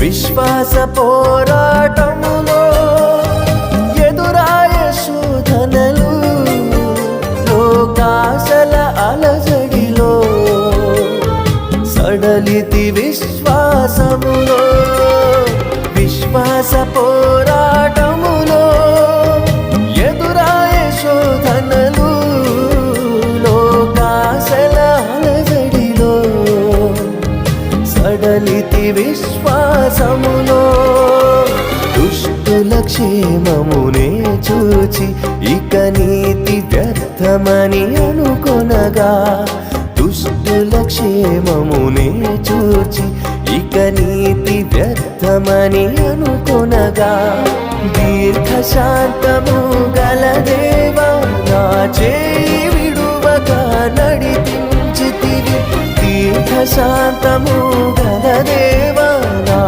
విశ్వాస పోరాటములో ఎదురాయ శోధనలు, లోకాశల అలజడిలో సడలితి విశ్వాసములో. విశ్వాస పోరాటములో ఎదురాయ శోధనలు, లోకాశల అలజడిలో సడలితి విశ్వాసములో. దుష్టుల క్షేమమునే చూచి ఇక నీతి వ్యర్థమని అనుకొనగా, దుష్టుల క్షేమమునే చూచి ఇక నీతి వ్యర్థమని అనుకొనగా, దీర్ఘశాంతము గల దేవా నా చేయి విడువక నడిపించితివి. దీర్ఘశాంతము గల దేవా నా